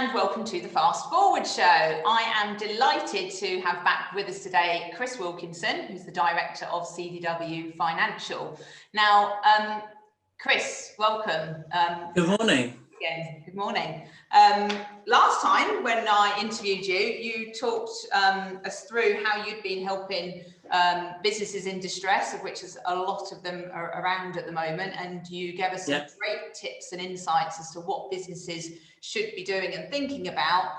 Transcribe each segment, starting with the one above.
and welcome to the Fast Forward Show. I am delighted to have back with us today Chris Wilkinson, who's the Director of CDW Financial. Now, Chris, welcome. Good morning. Again, good morning. Last time when I interviewed you, you talked us through how you'd been helping businesses in distress, of which is a lot of them are around at the moment, and you gave us some great tips and insights as to what businesses should be doing and thinking about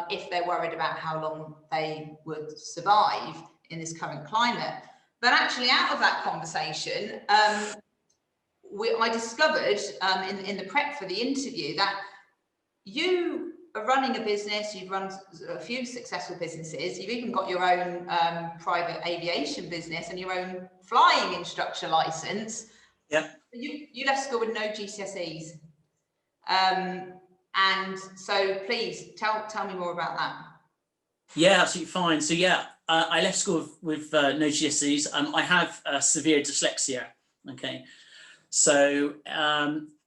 if they're worried about how long they would survive in this current climate. But actually, out of that conversation, I discovered in the prep for the interview that you are running a business. You've run a few successful businesses. You've even got your own private aviation business and your own flying instructor license. Yeah. You left school with no GCSEs. And so please tell me more about that. Yeah, absolutely fine. So yeah, I left school with no GCSEs. I have severe dyslexia. Okay. So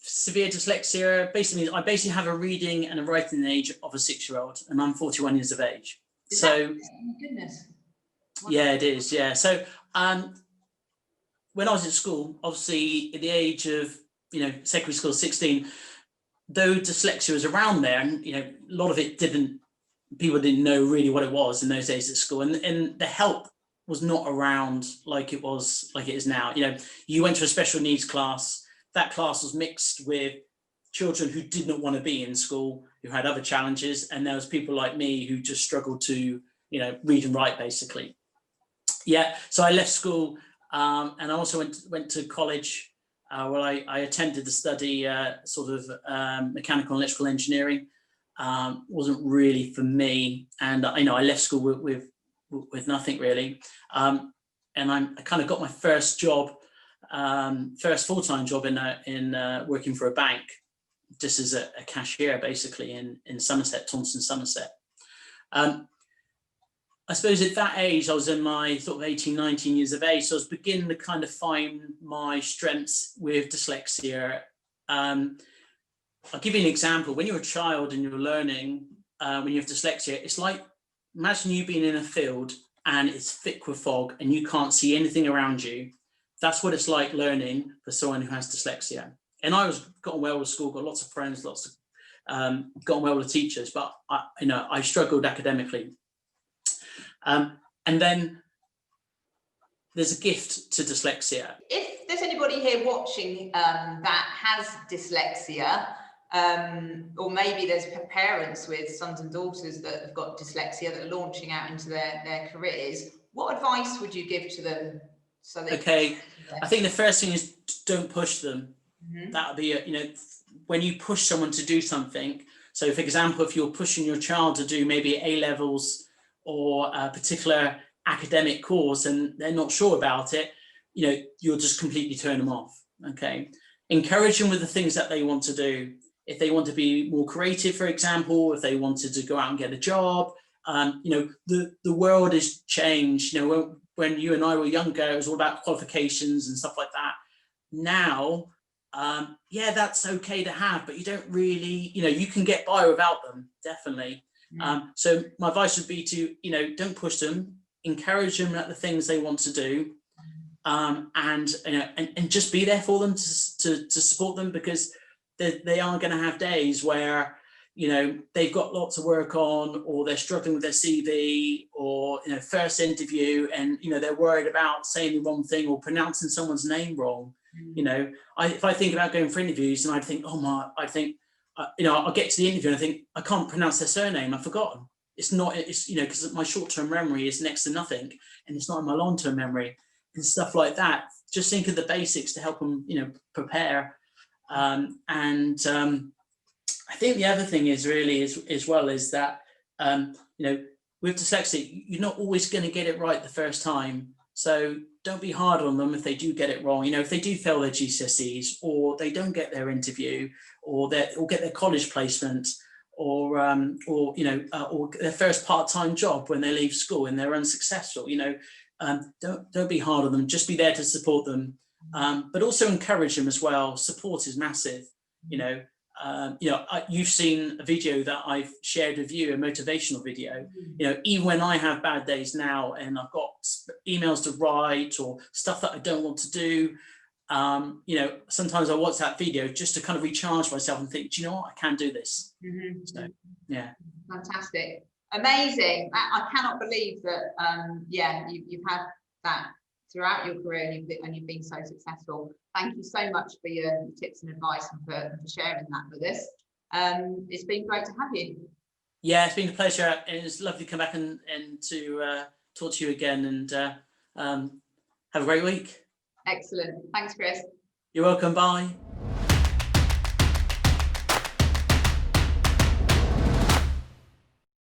severe dyslexia basically means I basically have a reading and a writing age of a 6-year-old, and I'm 41 years of age. Oh my goodness. Yeah, it is. Yeah. So when I was at school, obviously at the age of secondary school, 16, though dyslexia was around there, and a lot of it people didn't know really what it was in those days at school, and the help was not around like it is now. You went to a special needs class. That class was mixed with children who did not want to be in school, who had other challenges, and there was people like me who just struggled to read and write basically. Yeah, so I left school, and I also went to college where I attempted to study mechanical and electrical engineering. Wasn't really for me, and I left school with nothing really, and I kind of got my first job, first full-time job in working for a bank, just as a cashier basically in Somerset, Taunton, Somerset. I suppose at that age I was in my sort of 18, 19 years of age, so I was beginning to kind of find my strengths with dyslexia. I'll give you an example. When you're a child and you're learning, when you have dyslexia, it's like, imagine you being in a field and it's thick with fog and you can't see anything around you. That's what it's like learning for someone who has dyslexia. And I got on well with school, got lots of friends, got on well with teachers, but I struggled academically. And then there's a gift to dyslexia. If there's anybody here watching that has dyslexia, or maybe there's parents with sons and daughters that have got dyslexia that are launching out into their careers, what advice would you give to them? I think the first thing is don't push them. Mm-hmm. That would be, when you push someone to do something. So for example, if you're pushing your child to do maybe A-levels or a particular academic course and they're not sure about it, you'll just completely turn them off. Okay. Encourage them with the things that they want to do. If they want to be more creative, for example, if they wanted to go out and get a job, the world has changed. When you and I were younger, it was all about qualifications and stuff like that. Now, that's okay to have, but you don't really, you can get by without them, definitely. Mm. So my advice would be to, don't push them, encourage them at the things they want to do, and just be there for them to support them, because they are going to have days where they've got lots of work on, or they're struggling with their CV, or first interview, and they're worried about saying the wrong thing or pronouncing someone's name wrong. Mm. If I think about going for interviews, and I'll get to the interview and I think I can't pronounce their surname, I've forgotten. It's because my short-term memory is next to nothing, and it's not in my long-term memory and stuff like that. Just think of the basics to help them prepare. I think the other thing is really is that with dyslexia, you're not always going to get it right the first time. So don't be hard on them if they do get it wrong. If they do fail their GCSEs, or they don't get their interview, or get their college placement, or their first part-time job when they leave school and they're unsuccessful. Don't be hard on them. Just be there to support them, but also encourage them as well. Support is massive. you've seen a video that I've shared with you, a motivational video. Even when I have bad days now and I've got emails to write or stuff that I don't want to do, sometimes I watch that video just to kind of recharge myself and think, do you know what, I can do this. So, yeah. Fantastic. Amazing. I cannot believe that, you've had that throughout your career and you've been so successful. Thank you so much for your tips and advice and for sharing that with us. It's been great to have you. Yeah, it's been a pleasure. It's lovely to come back and to talk to you again, and have a great week. Excellent. Thanks, Chris. You're welcome. Bye.